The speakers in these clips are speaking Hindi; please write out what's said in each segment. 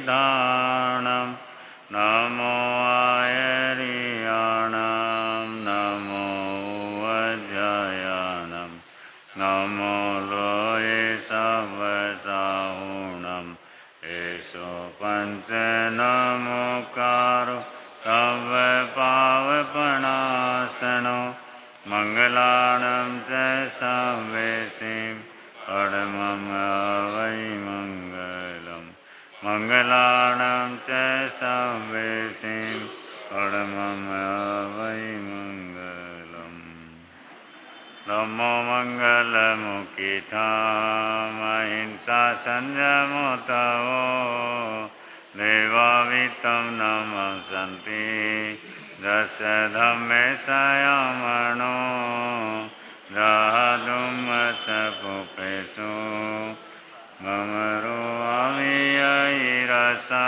सिद्धाणं नमो आयर्याणं नमो वज्रयाणं नमो लोये सवसाहुणं एषो पंच नमोकारो तव पावपणासनो मंगलानं च सर्वेषां परमं वै मंगलम् मंगलानं च सर्वेषां परमं वै मंगलम् नमो मंगलमुखिताम् अहिंसा संयमोतवो देवावितं नमस्सन्ति दश धम्मे संयमनो जहादुमसपुपेषु ममरो अमियैरसां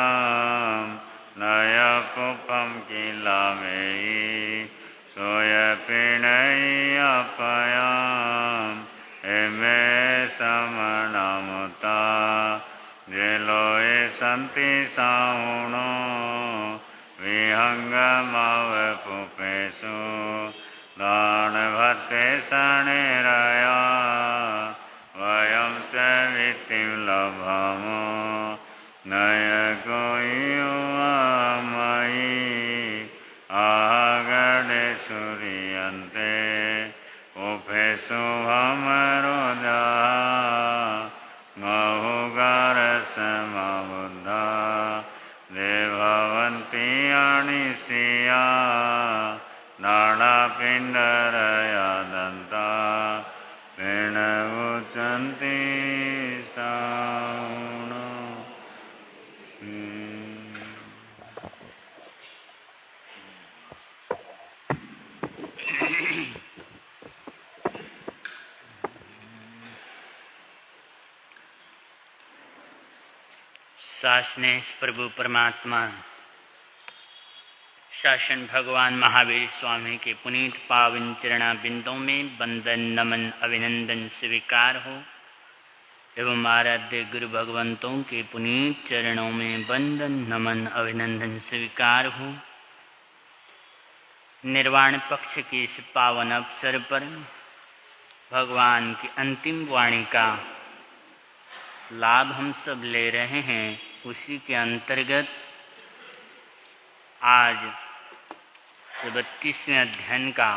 नयपुपं किलामेयि सोयपिणय्यपयां एमे समनामुता जेलोये सन्ति साहुणो विहङ्गमवपुपेषु दानभत्ते शनिरया वयं च वित्तिं लभामो नयकोयुमयि आहगणे सूर्यन्ते उपेषु भमरोजा महुगारसमबुद्धा देववन्ति अनिशिया नाडापिण्डरया दन्ता तेन उच्यन्ते साहुणो। शासनेश प्रभु परमात्मा शासन भगवान महावीर स्वामी के पुनीत पावन चरणा बिंदों में वंदन नमन अभिनंदन स्वीकार हो एवं आराध्य गुरु भगवंतों के पुनीत चरणों में वंदन नमन अभिनंदन स्वीकार हो। निर्वाण पक्ष के इस पावन अवसर पर भगवान की अंतिम वाणी का लाभ हम सब ले रहे हैं। उसी के अंतर्गत आज 32वें अध्ययन का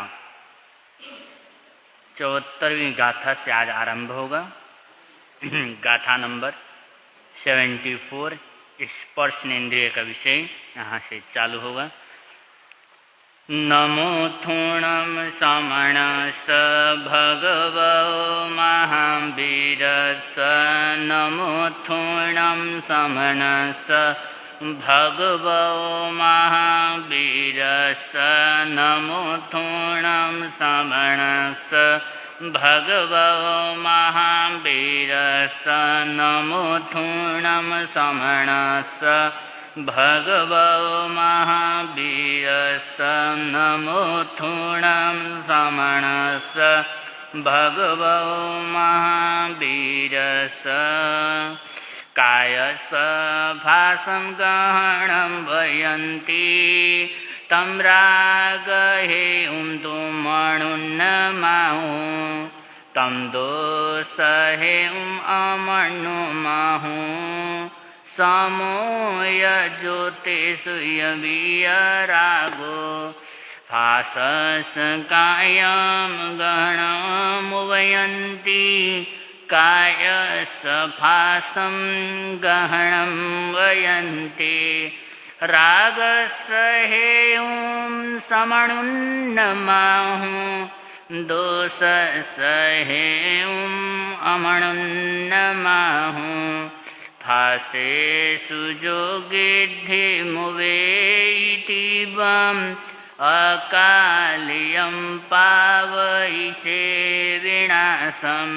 74वीं गाथा से आज आरंभ होगा। गाथा नंबर 74 स्पर्शनेन्द्रिय का विषय यहाँ से चालू होगा। नमो थूणं समणस भगवो महावीरस नमो थूणं समणस भगवो महावीरस नमो थूणं समणस भगवो महावीरस नमो थूणं समणस भगवो महावीरस नमो थूणं समणस भगवो महावीरस कायस भासं गहनं वयन्ति तं रागहेयं तु मणुन्नमाहु तं दोषहेयम् अमणुमाहु समोय ज्योतिषुयवियरागो भासस कायं गहनं वयन्ति कायस भासं गहनं वयन्ति रागस हेयं समणुन्नमाहु दोषस हेयम् अमणुन्नमाहु भासेषु जोगिद्धिमुवेति वम् अकालियं पावयिषे विनाशं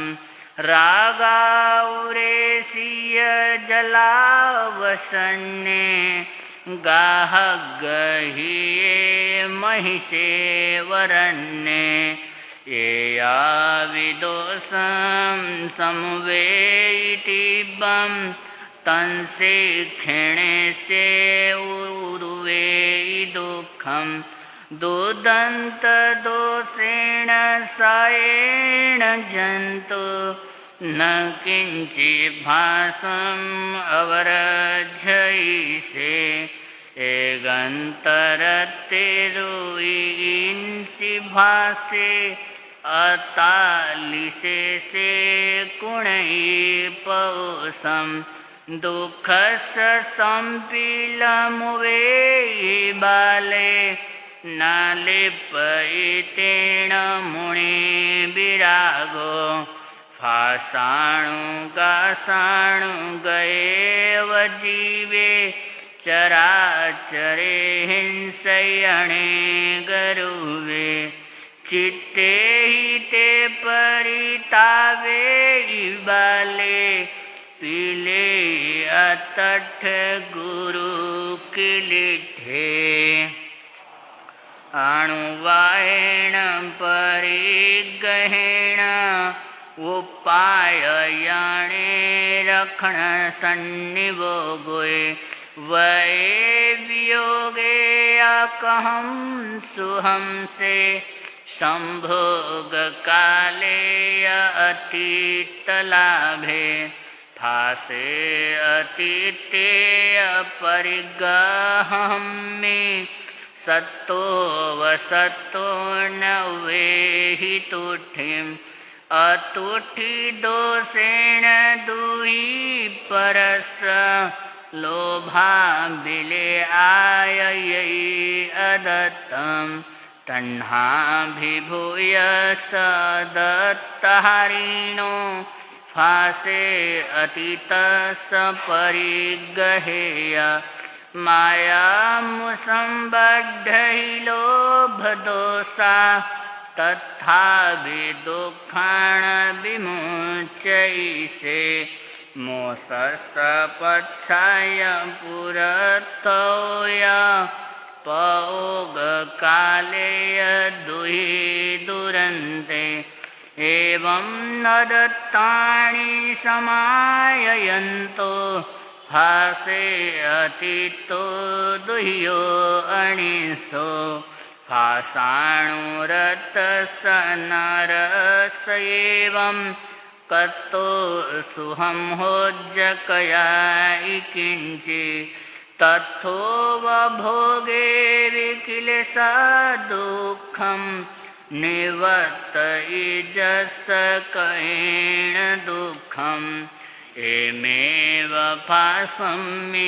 रागाउरेशीय जलावसन्ने गाहगहिये महिषे वरन्ये येया विदोषं संवेति बं तंसे क्षिणे से उर्वे दुःखं दोदंत दोषेण सायेण जंतु न किंचित् भासम् अवरज्यैषे एगंतरतेरुइंसि भासे अतालिसे से कुणैपौसम् दुःखस्य सम्पीलमुवे बाले न लिप्यतेन मुने विरागो फासाणुगासाणुगएव जीवे चराचरे हिंसयणे गरुवे चित्ते हि ते परितावे बाले पीले अतठ गुरु किलिठे अणुवायेण परिगहेण उपाययाणे रखण सन्निभोगे वये वियोगे अकहं सुहं से संभोग काले अतीतलाभे फासे अतीते अपरिगहं मे सत्तो वसत्तो न वेहि तुठिम् अतुठि दोषेण दुहि परस लोभा बिले आयै अदत्तम् तन्हाभिभूय सदत्तहारिणो फासे अतीतस परिगहेय मायामुसंबद्धहि लोभदोषा तथा विदुःखान् विमुच्यैषे मोसस्तपच्छाय पुरतोय पौगकाले दुहि दुरन्ते एवं न दत्तानि समाययन्तो फासे अतीतो दुह्यो अनिशो फासाणुरतस नरस एवं कतो सुहं होज्जकया किंचि तथोपभोगे विकिलसा दुःखं निवर्तयिजस्कयेण दुःखम् एमेव फासम्मिगौपौसम्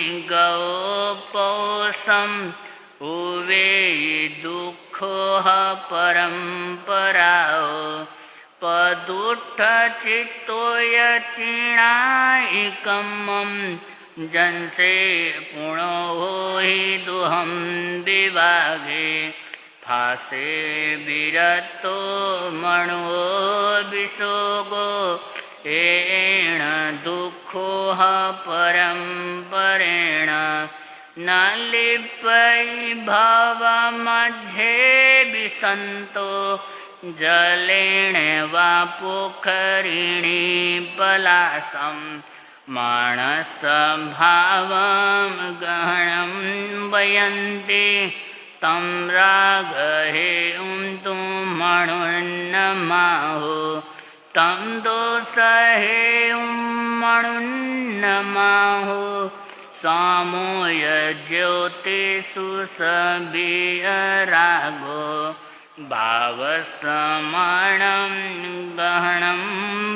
उवेयि दुःखोह परम्पराओ पदुट्ठचित्तोय चिणायिकम्मं जंसे पुणो हि दुहं विभागे फासे विरतो मणो विशोगो एण दुःखोह परम्परेण न लिप्यै भवमध्ये विसन्तो जलेन वा पोखरिणी पलासं मानसभावं गहनं वयन्ति तं रागहेयं तु मणुन्नमाहो तं दोषहेयं मणुन्नमाहो सामोय ज्योतिषु सविरागो भावसमानं गहनं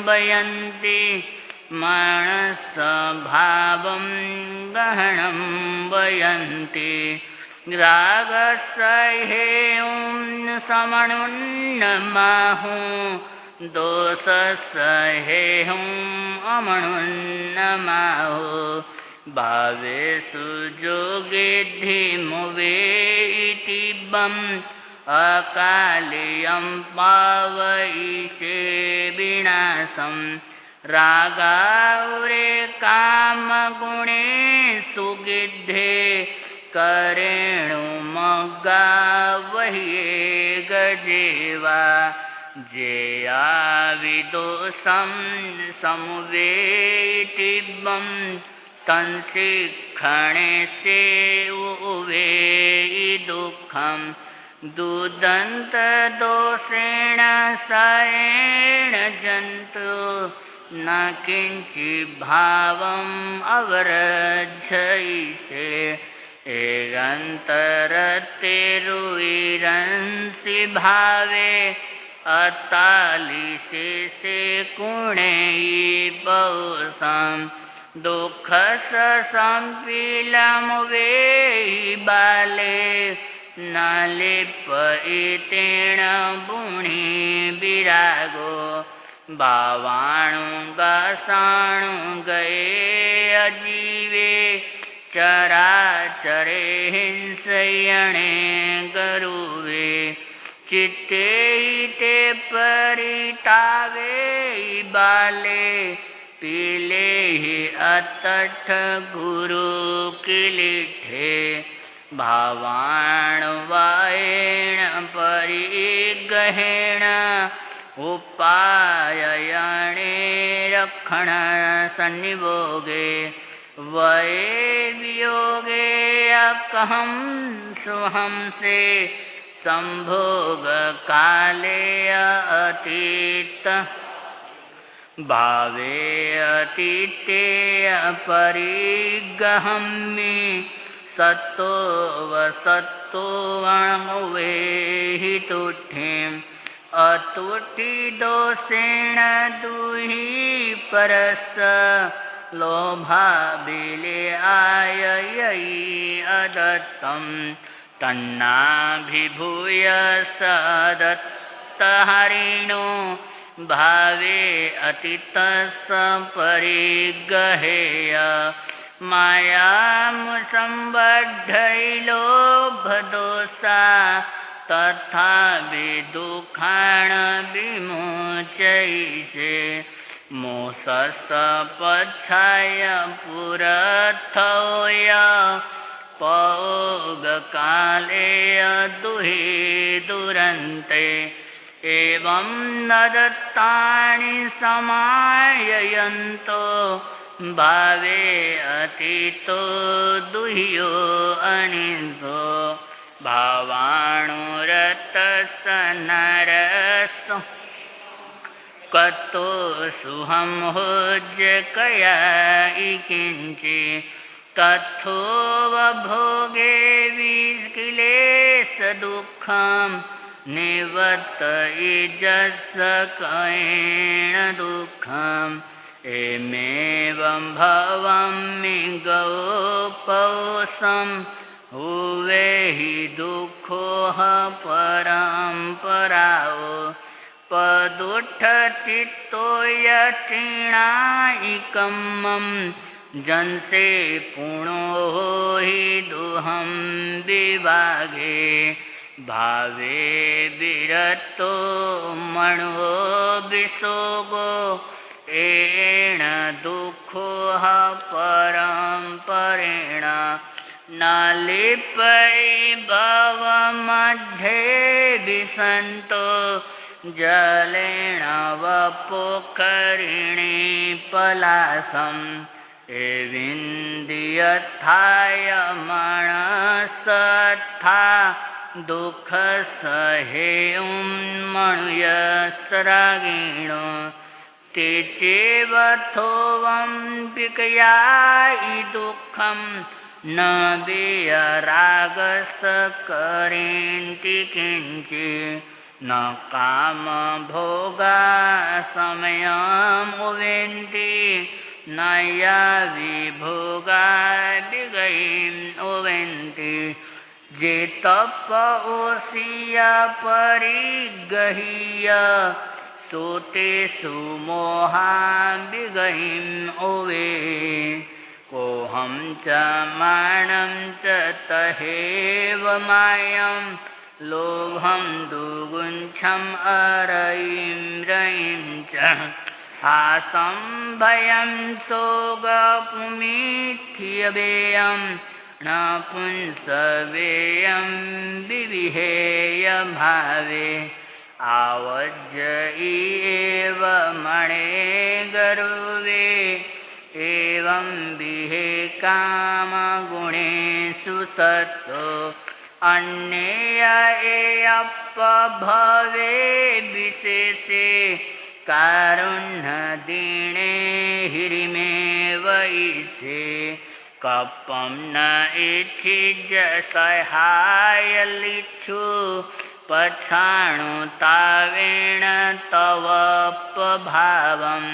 वयन्ति मनसभावं गहनं वयन्ति रागसहेयं समणुन्नमाहो दोषसहेयं अमणुन्नमाहो भावेषु जोगेद्धिमुवेति बम् अकालियं पावयिषे विनाशं रागावरे कामगुणे सुगिद्धे करेणुमग्गावह्ये गजेवा जेया विदोषं समुवेति बं तंशिक्षणे से उवे दुःखं दुदन्तदोषेण सयेण जन्तु न किञ्चित् भावम् अवरज्यैषे एगन्तरतिरुविरंसि भावे अतालिशेषे कुणेयि पौषम् दुःखसम्पीलमुवेयि बाले न लिप्यतेन बुणि विरागो भावाणुगासाणुगये अजीवे चराचरे हिंसयणे गरुवे चित्ते ते परितावे बाले पीले अतठ गुरु किलिठे भावाणवायेण परिगहेण उपाययणे रक्षण सन्निभोगे वये वियोगे अकहं सुहं से संभोग काले अतीत भावे अतीते अपरिगहम्मि सत्तो वसत्तो वणमुवेहि तुठ्ठिम् अतुष्टि दोषेण दुहि परस लोभाबिले आययि अदत्तं तन्नाभिभूय सदत्तहरिणो भावे अतीतस्य परिगहेय मायामुसंबद्धैलोभदोषा तथा विदुःखान् विमुच्यैषे मोसस्पच्छाय पुरथोय पौगकाले दुहि दुरन्ते एवं न दत्तानि समाययन्तो भावे अतीतो दुह्यो अनितो भावाणुरतस नरस्तु कतो सुहं होज्य कया इकिञ्चि तथोवभोगे विक्लेश दुःखं निवर्त इजस्सकेण दुःखम् एमेवं भवमि गौपौषं हुवेहि दुःखोह परम्पराओ पदुत्थितो यचिणायिकम्मं जंसे पुणो हि दुहं विभागे भावे विरतो मणो विशोगो एण दुःखोह परम्परेण न लिप्यै भवमध्ये विसन्तो जलेन वपोखरिणे पलासम् एविन्द्रियथाय मनसथा दुःखसहेयं मनुयस्रागिणो ते चेवथोवं विकयायि दुःखं न विरागसकरेन्ति किञ्चित् न कामभोगा समयमुवेन्ति न या विभोगा विगयमुवेन्ति जे तप ओषिय परिगह्य सोते सुमोहा विगहिं ओवे कोहं च मानं च तहेव मायं लोभं दुगुच्छम् अरयिं रयिं च हासं भयं सोगपुमिथ्यवेयं न पुंसवेयं विविहेय भावे आवज्य एव मणे गरुवे एवं विहे कामगुणेषु सत्तो अन्येय एयप्पभवे विशेषे कारुण्यदीने हिरिमेव ईशे कप्पं न इच्छिज सहायलिच्छु पच्छाणुतावेण तवपभावम्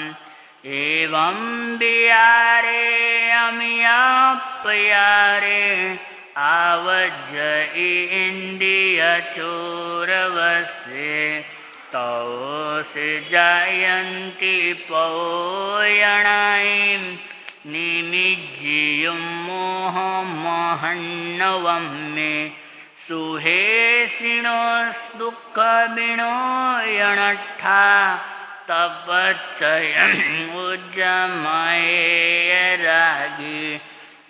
एवं वियारे अमियापयारे आवज्य इन्द्रियचोरवस्ये तौसि जायन्ति पौयणायं निमिज्जियुं मोहमहन्नवं मे सुहेशिनो दुःखविणो यणट्ठा तपच्चयम् उज्जमये रागी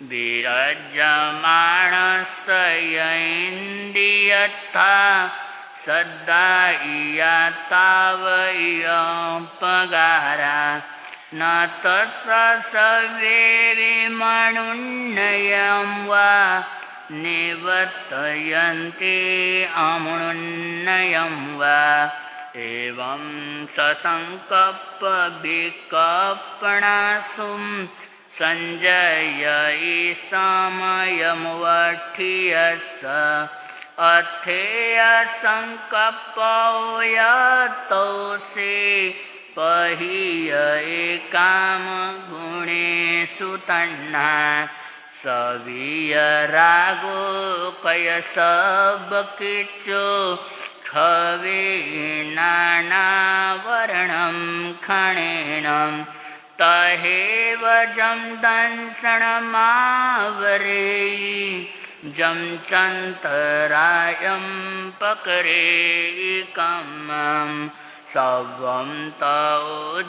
विरज्यमाणस्य सद्दा इया तावयपगारा न तत्सवे विमणुन्नयं वा निवर्तयन्ति अमृन्नयं वा एवं ससङ्कप्प विकल्पणासुं सञ्जयिषमयमुवठियस्स अथेय संकप्पो यतोऽसि पहीय कामगुणेषु तन्ना सवीयरागो कयसबकिच्चो खवीनानावरणं खणेन तहेव जं दंसनमावरेयि जं चन्तरायं पकरेयिकं सर्वं तौ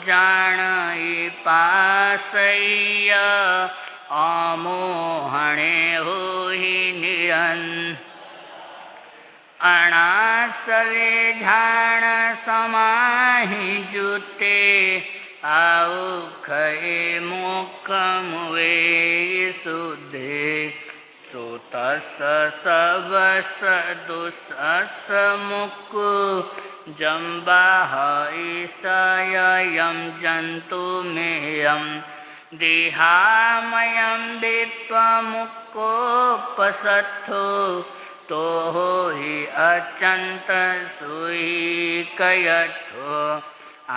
जानयि पाशय्य अमोहणे होहि अणासवे झाण समाहि जुते आउखये मोक्षमुवे शुद्धे सुतस्य सबस्य दुःसस्य मुक्कु जम्बाह ईशयं जन्तुमेयं देहामयं विप्पमुक्कोपसत्थो तो हि अचंत सुहि कयठो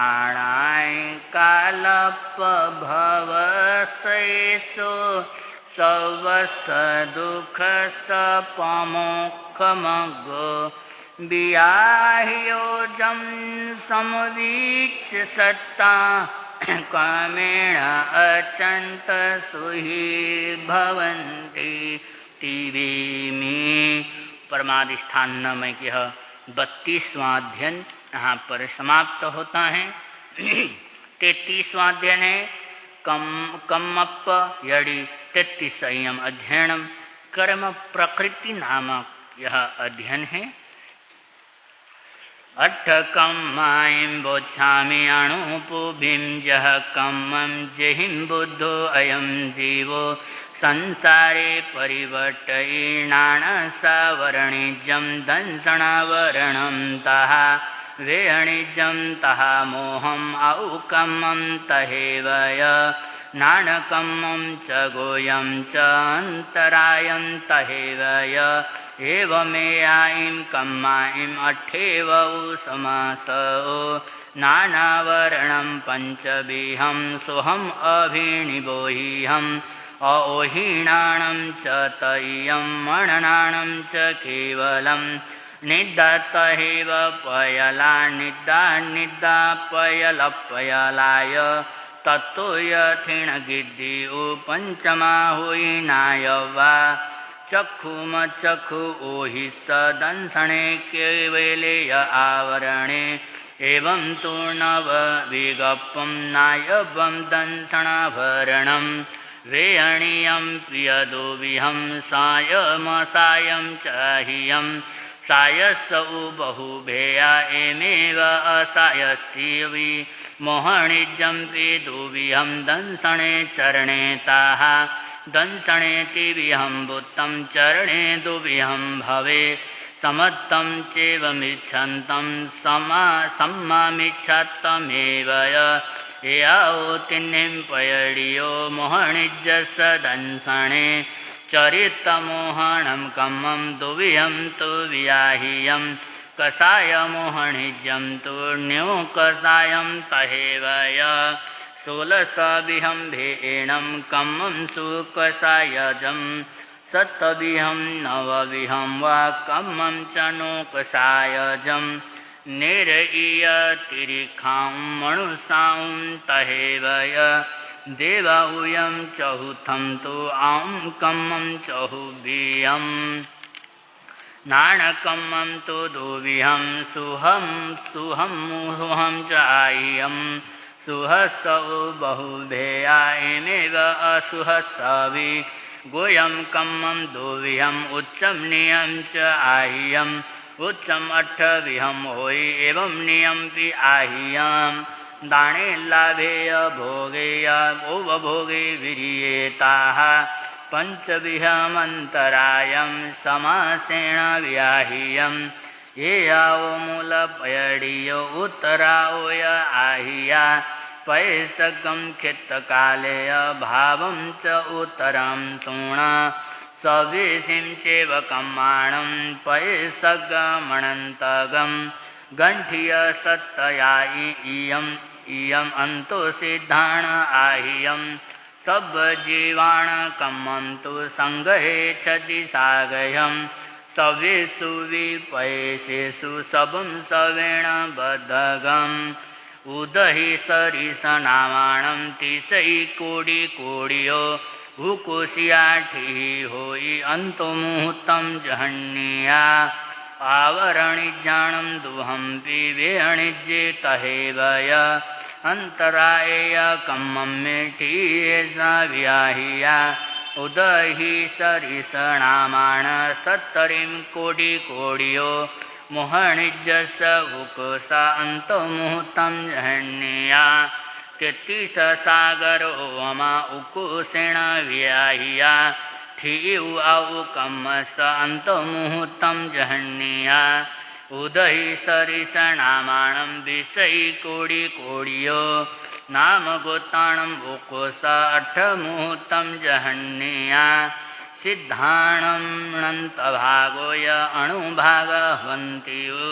आणाय कालप भवसेसो सर्वस्य दुःखसपमोक्षमगो वियाह्योजं समवीच्य सत्ता कामेण अचंत सुहि भवन्ति टीवी परमाधिष्ठान में यह 32वां अध्ययन यहाँ पर समाप्त होता है। 33वां अध्ययन है कम्मप्प यदि 33 अध्ययनम कर्म प्रकृति नामक यह अध्ययन है। अट्ठकम्मायं बोच्छामि अणुपुभिं जह कम्मं जेहिं बुद्धो अयं जीवो संसारे परिवर्तयिणानसावरणिजं दंसणावरणं तः वेणिजं तः मोहम् औकम्मं तहेवय नानकम्मं च गोयं च अन्तरायं तहेवय एवमेयायं कम्मायम् अट्ठेवौ समासो नानावरणं पञ्चविहं सोऽहम् अभिनिबोहिहम् अओहिणानं च तय्यं मणनानं च केवलं निद्दातहेव पयला निद्दा पयलपयलाय तत्तो यथिणगिद्धियो पञ्चमाहुयिनाय वा चक्षुमचक्षु ओहि सदंसणे केवलेय आवरणे एवं तु नव विगप्पं नायवं दंसणाभरणं वेयणीयं प्रियदो विहं सायमसायं चाह्यं सायस्सु बहुभेया एमेव असायस्यवि मोहनिजम्पि दुविहं दंसणे चरणे ताः दंसणेति विहं बुत्तं चरणे दुविहं भवे समत्तं चेवमिच्छन्तं सम्मामिच्छत्तमेव यावतिन्निं पयडियो मोहनिजस्स दंसणे चरितमोहनं कम्मं दुविहं तु व्याह्यं कषायमोहनिजं तु ण्यो कषायं तहेवय सोलसविहं भेणं कम्मं सुकषायजं सत्तविहं नवविहं वा कम्मं च नो कषायजं निरयतिरिखां मणुसां तहेवय देवाऊयं चहुथं तु आं कम्मं चहुविहं नाणकम्मं तु दुविहं सुहं मुहुहं च आह्यं सुहसौ बहुभेया एमेव असुहसवि गुह्यं कम्मं दुविहं उच्चं नियं च आह्यं उच्चम अट्ठविहं होइ एवं नियमपि आह्यं दाने लाभेय भोगेय उपभोगे विरियेताः पंचविहमन्तरायं समासेन व्याह्यं ये यावो मूलपयडियो उत्तराओय आह्या पैसकं खित्तकालेय भावं च उत्तरं सूण सविसिं चैव कम्माणं पैसगमणन्तगं गण्ठीय सत्तया इयम् अंतो सिद्धाण आह्यं सब जीवाण कम्मं तु संगहे छति सागह्यं सवेषु विपयसेषु सबं सवेण बद्धगम् उदहि सरिसनामाणं तिसै कोडि कोडियो हुकुशियाठिः होइ अंतो मुहूर्तं जहन्निया आवरणिज्ञानं दुहंपि वेणिज्ये तहेवय अंतराय कम्मं मेठीयेषा व्याह्या उदहि सरिसनामाण सत्तरिं कोडि कोडियो मोहनिजस हुकुसा अंतमुहूर्तं जहन्निया कित्तिस सागरो वमा उकुसेण व्याह्या ठियु आउ कम्मस अंतमुहूर्तं जहन्निया उदहि सरिसनामाणं विषयी कोडि कोडियो नाम गोताणं उकुस अट्ठमुहूर्तं जहन्निया सिद्धाणं अनन्तभागोय अणुभागवन्तियो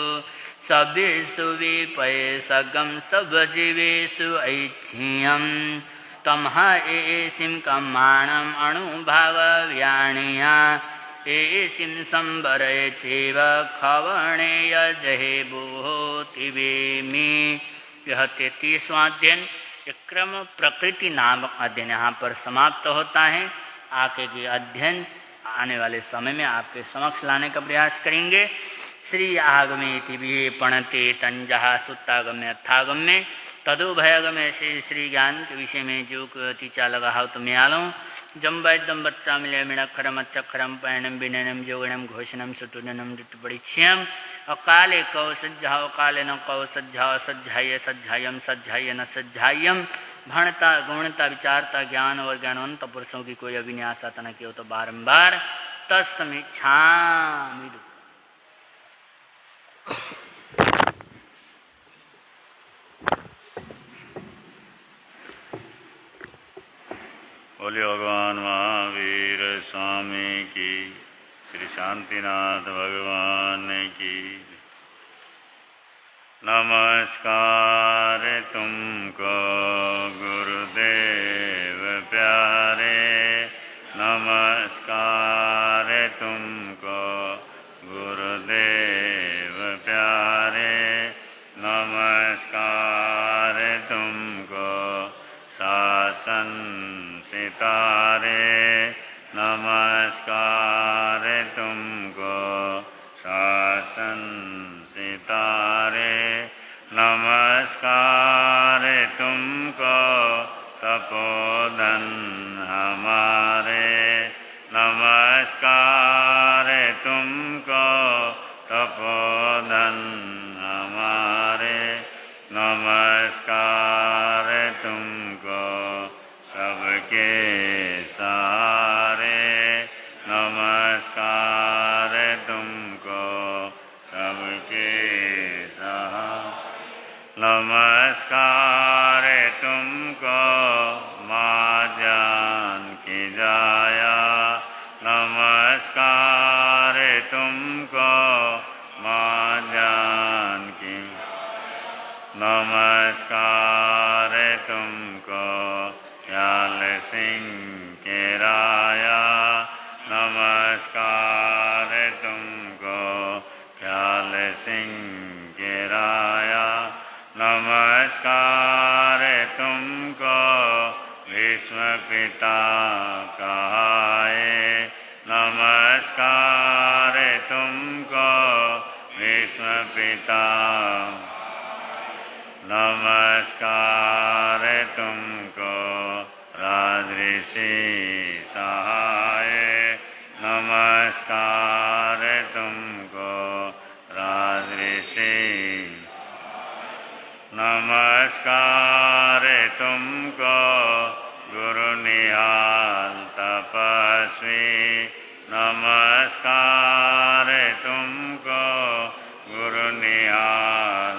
सवेषु विपयसगं सबजीवेषु ऐच्छियं तमः एसिं कम्माणम् अणुभागव्याणिया एसिं संवरय चैव खवणेय जहे बोतिवेमि। यह 33वां अध्ययन क्रम प्रकृति नामक अध्ययन यहाँ पर समाप्त होता है। आगे के अध्ययन आने वाले समय में आपके समक्ष लाने का प्रयास करेंगे। श्री आगमेति विहे पणते तंजः सुत्तागम्य अर्थागम्य तदुभयगम्य श्री ज्ञान के विषय में जो तीचा लगा हो तो म्यालों जम वैद्यम बच्चा मिले मिणक्षरम अच्छक्षरम पैणम विनयनम जोगणम घोषणम सुतुनम ऋतुपरीक्ष्यम अकाले कौसज्जा अकाले न कौसज्जा सज्जाय सज्जायम सज्जाय न सज्जायम भणता गुणता विचारता ज्ञान और ज्ञानवंत पुरुषों की कोई अभिन्यास न किया तो बारंबार तत्समीक्षामि। बोलिए भगवान महावीर स्वामी की, श्री शांतिनाथ भगवान की। नमस्कार तुमको गुरुदेव प्यारे, नमस्कार तुमको गुरुदेव प्यारे, नमस्कार तुमको शासन सितारे, नमस्कार तुमको शासन सितारे, नमस्कार तुमको तपोधन हमारे, नमस्कार तुमको तप के राया नमस्कार तुमको ख्याल सिंह के राया नमस्कार तुमको भीष्म पिता कहाए नमस्कार तुमको भीष्म पिता नमस्कार तुमको राजऋषि सहाय नमस्कार तुमको राजऋषि नमस्कार तुमको गुरु निहाल तपस्वी नमस्कार तुमको गुरु निहाल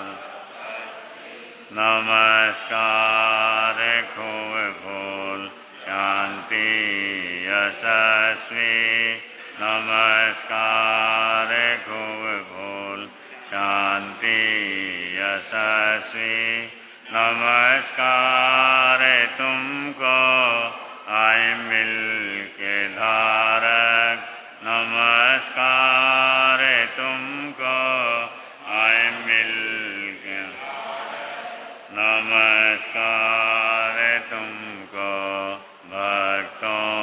नमस्कार खोव फूल शांति यशस्वी नमस्कार खोव फूल शांति यशस्वी नमस्कार तुमको आए मिल के धारक नमस्कार तुमको आए मिल के नमस्कार तुमको भक्तों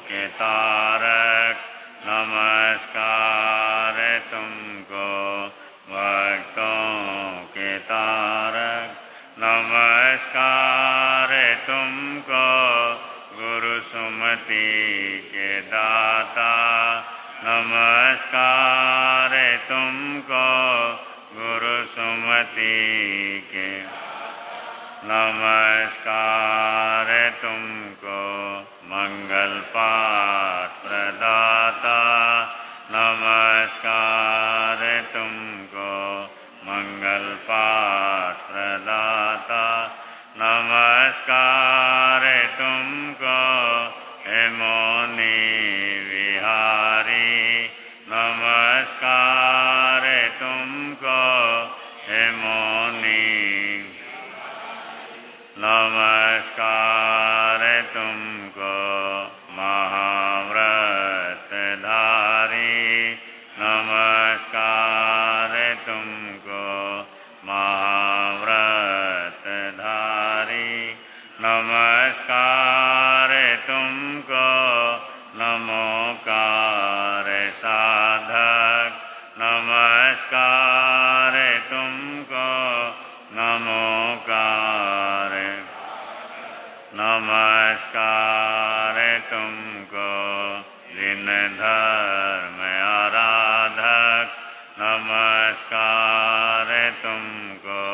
के तारक नमस्कार तुमको भक्तों के तारक नमस्कार तुमको गुरु सुमति के दाता नमस्कार तुमको गुरु सुमति के नमस्कार तुमको मंगल पाठ प्रदाता नमस्कार तुमको मंगल पाठ प्रदाता नमस्कार तुमको हे मौनी विहारी नमस्कार तुमको हे मौनी नमस्कार तुमको महाव्रतधारी नमस्कार तुमको महाव्रतधारी नमस्कार तुमको नमोकार साधक नमस्कार तुमको नमोकार नमस्कार तुमको जिन धर्म आराधक नमस्कार तुमको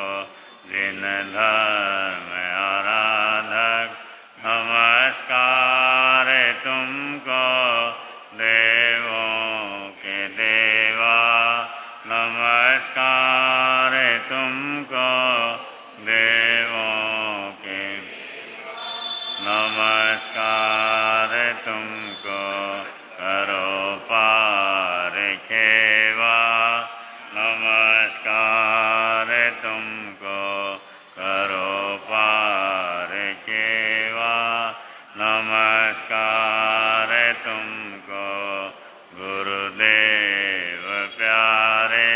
जिन धर्म आराधक नमस्कार तुमको देवों के देवा नमस्कार तुमको देवों के नमस्कार तुमको करो पार खेवा नमस्कार तुमको करो पार खेवा नमस्कार तुमको गुरुदेव प्यारे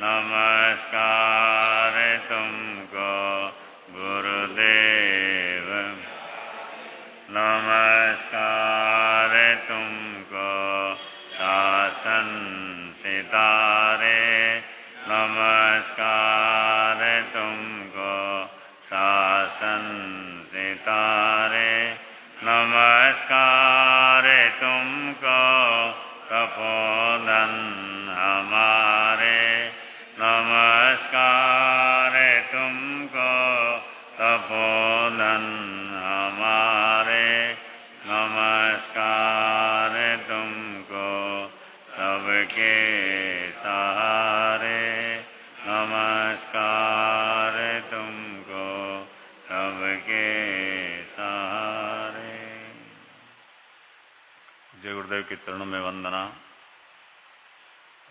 नमस्कार तुमको गुरुदेव नमस्कार तुमको शासन सितारे नमस्कार तुमको शासन सितारे नमस्कार तुमको तपोधन हमारे नमस्कार तुमको तपोधन हमारे नमस्कार तुमको सबके सहारे नमस्कार तुमको सबके सहारे। जय गुरुदेव के चरणों में वंदना।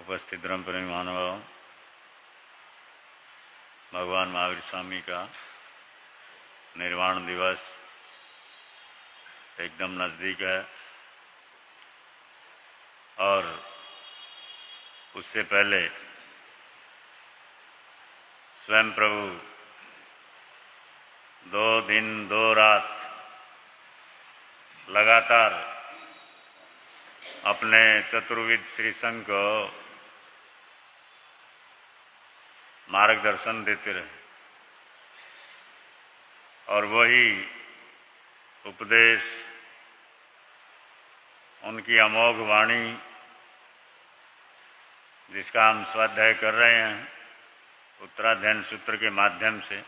उपस्थित धर्म प्रेमी मानव भगवान महावीर स्वामी का निर्वाण दिवस एकदम नज़दीक है। और उससे पहले स्वयं प्रभु 2 दिन 2 रात लगातार अपने चतुर्विध श्री संघ को मार्गदर्शन देते रहे और वही उपदेश, उनकी अमोघ वाणी जिसका हम स्वाध्याय कर रहे हैं उत्तराध्ययन सूत्र के माध्यम से,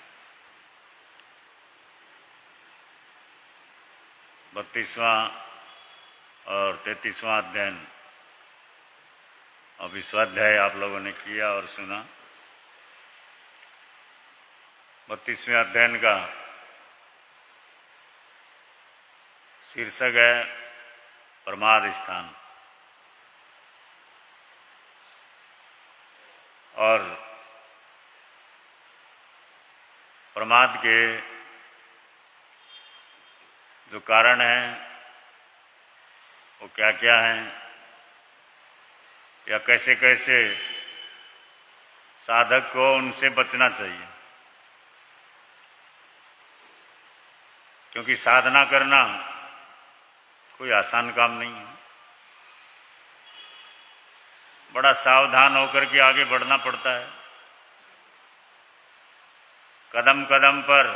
32वां और 33वां अध्ययन अभी स्वाध्याय आप लोगों ने किया और सुना। 32वें अध्ययन का शीर्षक है प्रमाद स्थान। और प्रमाद के जो कारण हैं वो क्या क्या हैं, या कैसे कैसे साधक को उनसे बचना चाहिए, क्योंकि साधना करना कोई आसान काम नहीं है। बड़ा सावधान होकर के आगे बढ़ना पड़ता है। कदम कदम पर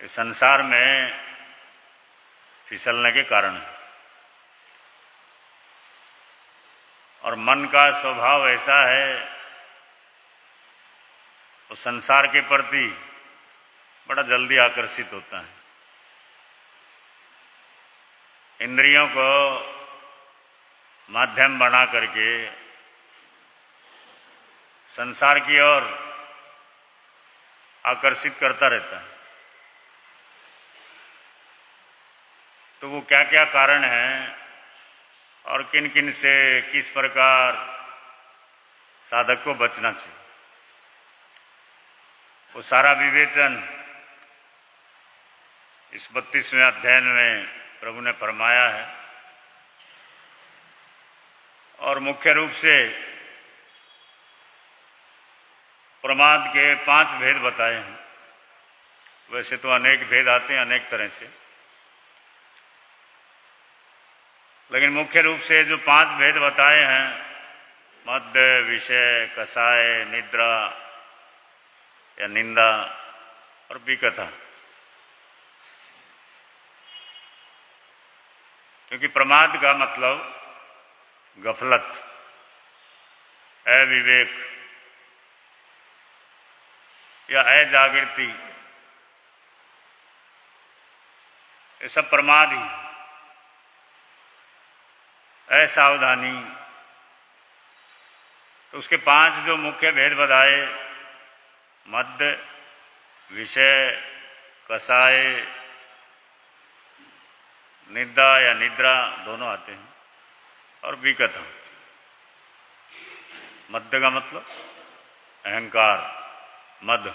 इस संसार में फिसलने के कारण है। और मन का स्वभाव ऐसा है, वो संसार के प्रति बड़ा जल्दी आकर्षित होता है। इंद्रियों को माध्यम बना करके संसार की ओर आकर्षित करता रहता है। तो वो क्या क्या कारण हैं और किन किन से किस प्रकार साधक को बचना चाहिए, वो सारा विवेचन इस 32वें अध्ययन में प्रभु ने फरमाया है। और मुख्य रूप से प्रमाद के 5 भेद बताए हैं। वैसे तो अनेक भेद आते हैं अनेक तरह से, लेकिन मुख्य रूप से जो 5 भेद बताए हैं, मद्य, विषय, कसाय, निद्रा या निंदा और विकथा। क्योंकि प्रमाद का मतलब गफलत, अविवेक या अजागृति, ये सब प्रमाद ही, असावधानी। तो उसके 5 जो मुख्य भेद बताए, मद्य, विषय, कसाय, निद्रा या निद्रा दोनों आते हैं, और विकथा। मद्य का मतलब अहंकार, मद,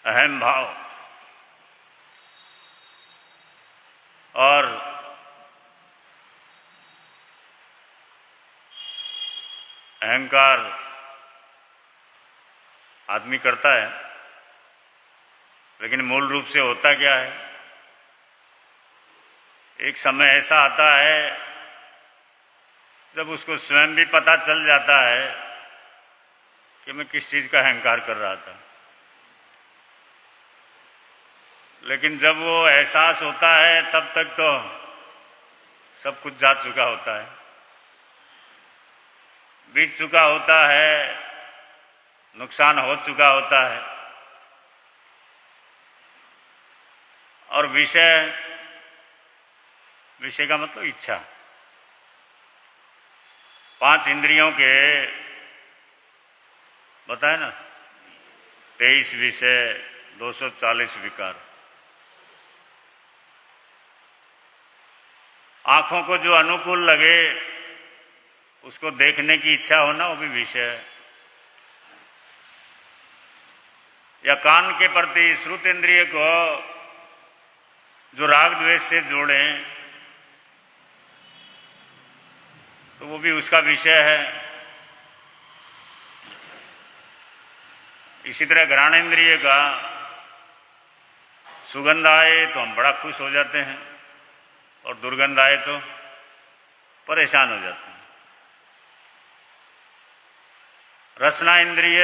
अहम भाव। और अहंकार आदमी करता है, लेकिन मूल रूप से होता क्या है? एक समय ऐसा आता है जब उसको स्वयं भी पता चल जाता है कि मैं किस चीज का अहंकार कर रहा था, लेकिन जब वो एहसास होता है तब तक तो सब कुछ जा चुका होता है, बीत चुका होता है, नुकसान हो चुका होता है। और विषय का मतलब इच्छा। 5 इंद्रियों के बताए ना, 23 विषय, 240 विकार। आंखों को जो अनुकूल लगे उसको देखने की इच्छा होना, वो भी विषय है। या कान के प्रति श्रुतेंद्रिय को जो राग द्वेष से जोड़ें तो वो भी उसका विषय है। इसी तरह घ्राणेन्द्रिय का सुगंध आए तो हम बड़ा खुश हो जाते हैं और दुर्गंध आए तो परेशान हो जाते हैं। रसना इंद्रिय,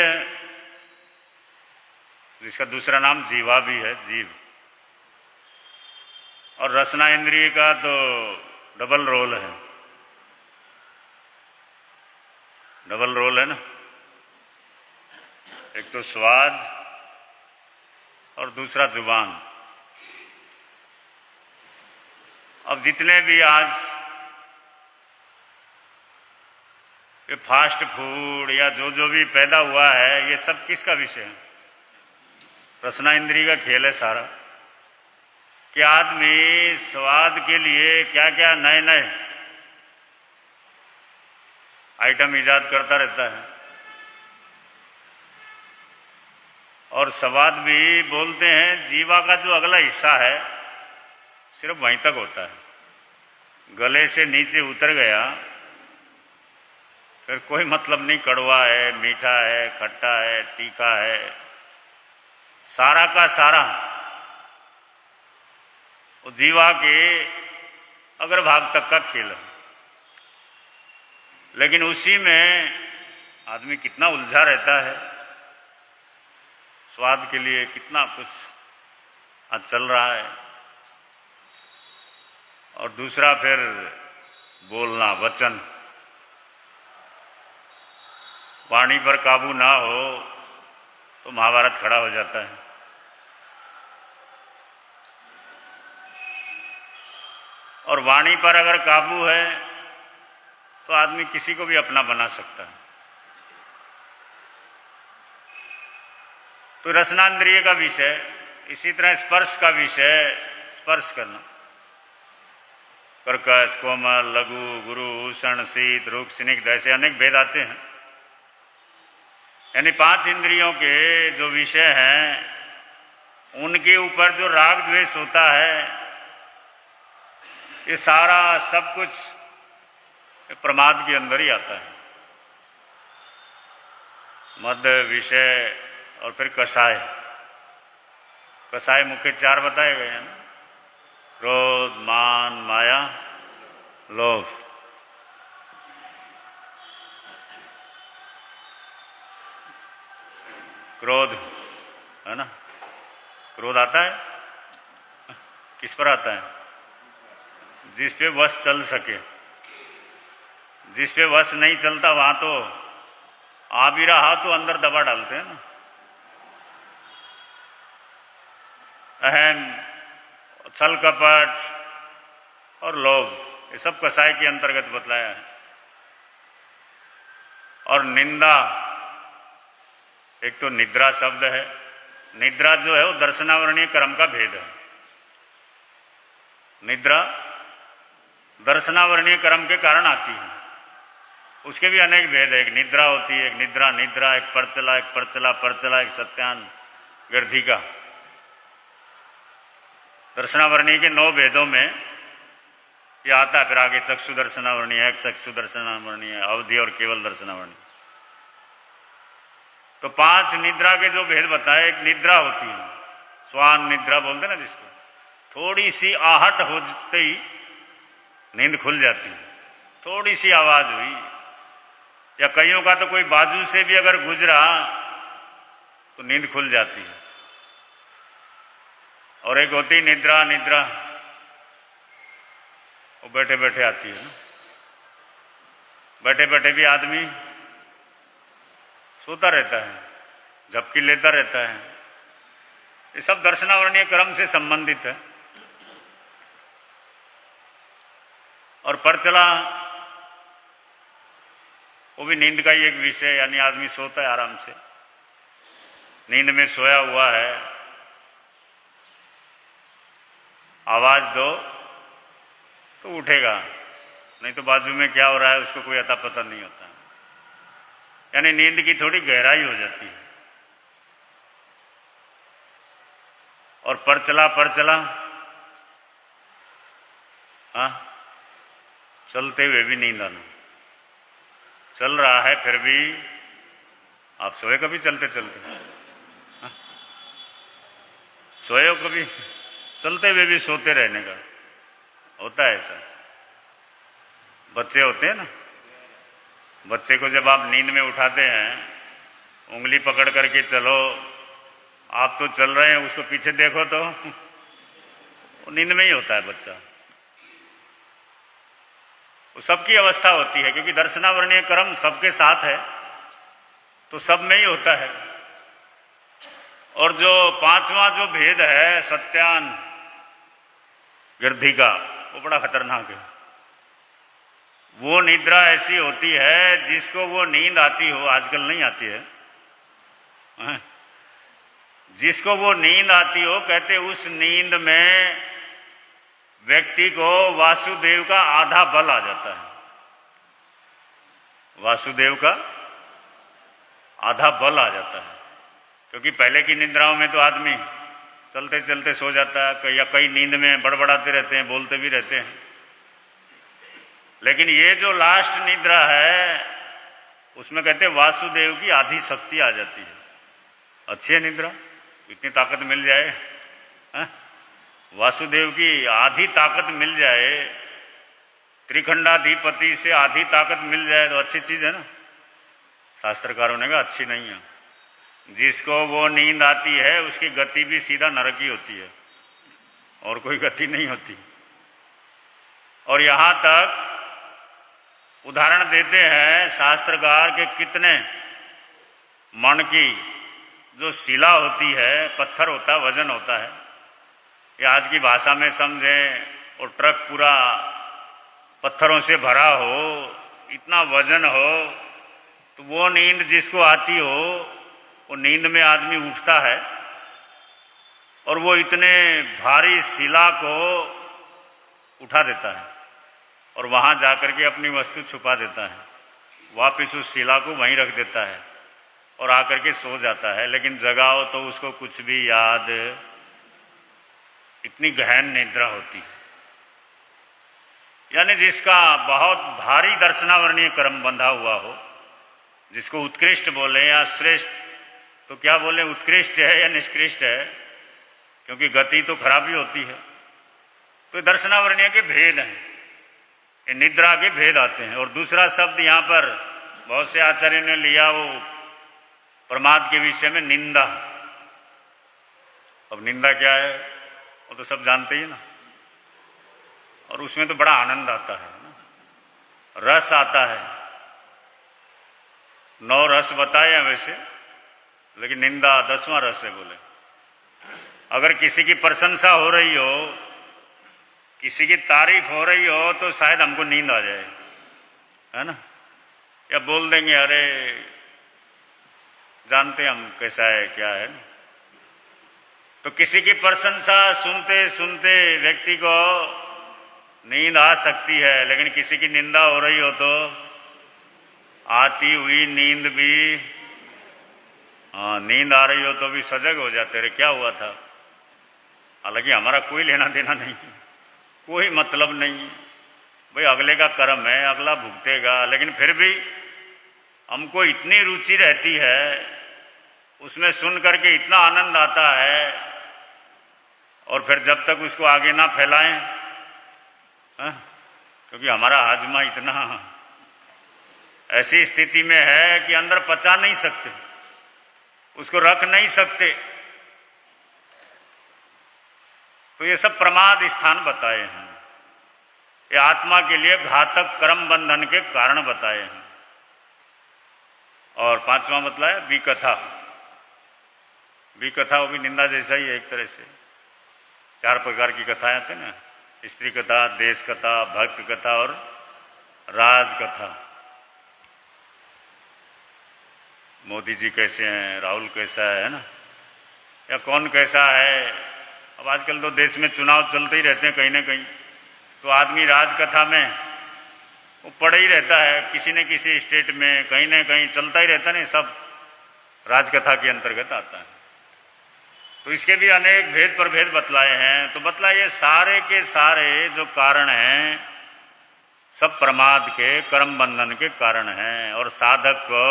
जिसका दूसरा नाम जीवा भी है, जीव, और रसना इंद्रिय का तो डबल रोल है, डबल रोल है ना, एक तो स्वाद और दूसरा जुबान। अब जितने भी आज ये फास्ट फूड या जो भी पैदा हुआ है, ये सब किसका विषय है? रसना इंद्रिय का खेल है सारा। कि आदमी स्वाद के लिए क्या क्या नए नए आइटम इजाद करता रहता है, और स्वाद भी बोलते हैं जीवा का जो अगला हिस्सा है सिर्फ वहीं तक होता है, गले से नीचे उतर गया फिर कोई मतलब नहीं, कड़वा है, मीठा है, खट्टा है, तीखा है, सारा का सारा वो जीवा के अग्र भाग तक का खेल है। लेकिन उसी में आदमी कितना उलझा रहता है, स्वाद के लिए कितना कुछ आज चल रहा है। और दूसरा फिर बोलना, वचन, वाणी पर काबू ना हो तो महाभारत खड़ा हो जाता है। और वाणी पर अगर काबू है तो आदमी किसी को भी अपना बना सकता है। तो रसनांद्रिय का विषय, इसी तरह स्पर्श का विषय, स्पर्श करना, कर्कश, कोमल, लघु, गुरु, उष्ण, शीत, रुक्ष, स्निग्ध, ऐसे अनेक भेद आते हैं। यानी 5 इंद्रियों के जो विषय हैं उनके ऊपर जो राग द्वेष होता है, ये सारा सब कुछ प्रमाद के अंदर ही आता है। मध्य, विषय और फिर कषाय। कषाय मुख्य 4 बताए गए हैं ना, क्रोध, मान, माया, लोभ। क्रोध है ना, क्रोध आता है किस पर आता है? जिस पे वश चल सके। जिस पे वश नहीं चलता वहां तो आ भी रहा तो अंदर दबा डालते हैं ना। अहम, छल कपट और लोभ, ये सब कषाय के अंतर्गत बतलाया है। और निंदा, एक तो निद्रा शब्द है। निद्रा जो है वो दर्शनावरणीय कर्म का भेद है। निद्रा दर्शनावरणीय कर्म के कारण आती है, उसके भी अनेक भेद है। एक निद्रा होती है, एक निद्रा निद्रा, एक परचला, एक परचला परचला, एक सत्यान गर्धिका। दर्शनावरणीय के 9 भेदों में ये आता है। फिर आगे चक्षु दर्शनावरणीय है, चक्षु दर्शनावरणीय है, अवधि और केवल दर्शनावरणीय। तो 5 निद्रा के जो भेद बताए, एक निद्रा होती है, स्वान निद्रा बोलते ना जिसको, थोड़ी सी आहट होते ही नींद खुल जाती है। थोड़ी सी आवाज हुई, या कईयों का तो कोई बाजू से भी अगर गुजरा तो नींद खुल जाती है। और एक होती निद्रा निद्रा, वो बैठे बैठे आती है ना। बैठे बैठे भी आदमी सोता रहता है, झपकी लेता रहता है। ये सब दर्शनावरणीय क्रम से संबंधित है। और परचला, वो भी नींद का ही एक विषय, यानी आदमी सोता है आराम से, नींद में सोया हुआ है, आवाज दो तो उठेगा, नहीं तो बाजू में क्या हो रहा है उसको कोई अता पता नहीं होता। यानी नींद की थोड़ी गहराई हो जाती है। और पर चला हाँ, चलते हुए भी नींद आना। चल रहा है फिर भी आप सोए कभी चलते चलते? हाँ? सोए हो कभी? चलते हुए भी सोते रहने का होता है ऐसा। बच्चे होते हैं ना, बच्चे को जब आप नींद में उठाते हैं, उंगली पकड़ करके चलो, आप तो चल रहे हैं, उसको पीछे देखो तो वो नींद में ही होता है बच्चा। वो सबकी अवस्था होती है, क्योंकि दर्शनावरणीय कर्म सबके साथ है तो सब में ही होता है। और जो पांचवा जो भेद है सत्यान गिरधि का, वो बड़ा खतरनाक है। वो निद्रा ऐसी होती है जिसको वो नींद आती हो, आजकल नहीं आती है, जिसको वो नींद आती हो, कहते उस नींद में व्यक्ति को वासुदेव का आधा बल आ जाता है। वासुदेव का आधा बल आ जाता है, क्योंकि पहले की निद्राओं में तो आदमी चलते चलते सो जाता है, या कई नींद में बड़बड़ाते रहते हैं, बोलते भी रहते हैं। लेकिन ये जो लास्ट निद्रा है, उसमें कहते हैं वासुदेव की आधी शक्ति आ जाती है। अच्छी है निद्रा, इतनी ताकत मिल जाए, हा? वासुदेव की आधी ताकत मिल जाए, त्रिखंडाधिपति से आधी ताकत मिल जाए तो अच्छी चीज है ना। शास्त्रकारों ने कहा अच्छी नहीं है। जिसको वो नींद आती है उसकी गति भी सीधा नरक ही होती है, और कोई गति नहीं होती। और यहां तक उदाहरण देते हैं शास्त्रकार के, कितने मन की जो शिला होती है, पत्थर होता है, वजन होता है, ये आज की भाषा में समझें, और ट्रक पूरा पत्थरों से भरा हो, इतना वजन हो, तो वो नींद जिसको आती हो, वो नींद में आदमी उठता है और वो इतने भारी शिला को उठा देता है और वहां जाकर के अपनी वस्तु छुपा देता है, वापिस उस शिला को वहीं रख देता है और आकर के सो जाता है। लेकिन जगाओ तो उसको कुछ भी याद, इतनी गहन निद्रा होती है। यानी जिसका बहुत भारी दर्शनावरणीय कर्म बंधा हुआ हो, जिसको उत्कृष्ट बोले या श्रेष्ठ, तो क्या बोले, उत्कृष्ट है या निष्कृष्ट है, क्योंकि गति तो खराब ही होती है। तो दर्शनावरणीय के भेद हैं, ये निद्रा के भेद आते हैं। और दूसरा शब्द यहाँ पर बहुत से आचार्यों ने लिया, वो प्रमाद के विषय में निंदा। अब निंदा क्या है वो तो सब जानते ही ना, और उसमें तो बड़ा आनंद आता है ना, रस आता है। 9 रस बताए हैं वैसे, लेकिन निंदा 10वां रस है। बोले अगर किसी की प्रशंसा हो रही हो, किसी की तारीफ हो रही हो, तो शायद हमको नींद आ जाए, है ना, या बोल देंगे अरे जानते हम कैसा है क्या है ना। तो किसी की प्रशंसा सुनते सुनते व्यक्ति को नींद आ सकती है, लेकिन किसी की निंदा हो रही हो तो आती हुई नींद भी, हाँ नींद आ रही हो तो भी सजग हो जाते, रे क्या हुआ था। हालांकि हमारा कोई लेना देना नहीं, कोई मतलब नहीं, भाई अगले का कर्म है, अगला भुगतेगा, लेकिन फिर भी हमको इतनी रुचि रहती है, उसमें सुन करके इतना आनंद आता है, और फिर जब तक उसको आगे ना फैलाएं, क्योंकि हमारा हाजमा इतना ऐसी स्थिति में है कि अंदर पचा नहीं सकते, उसको रख नहीं सकते। तो ये सब प्रमाद स्थान बताए हैं, ये आत्मा के लिए घातक कर्म बंधन के कारण बताए हैं। और 5वां बतलाया विकथा। विकथा वो भी निंदा जैसा ही है एक तरह से। 4 प्रकार की कथाएं आते ना, स्त्री कथा, देश कथा, भक्त कथा और राज कथा। मोदी जी कैसे हैं, राहुल कैसा है ना, या कौन कैसा है। अब आजकल तो देश में चुनाव चलते ही रहते हैं कहीं ना कहीं, तो आदमी राजकथा में वो पड़ा ही रहता है, किसी न किसी स्टेट में कहीं ना कहीं चलता ही रहता नहीं, सब राजकथा के अंतर्गत आता है। तो इसके भी अनेक भेद प्रभेद बतलाए हैं। तो बतलाइए सारे के सारे जो कारण हैं सब प्रमाद के, कर्म बंधन के कारण हैं, और साधक को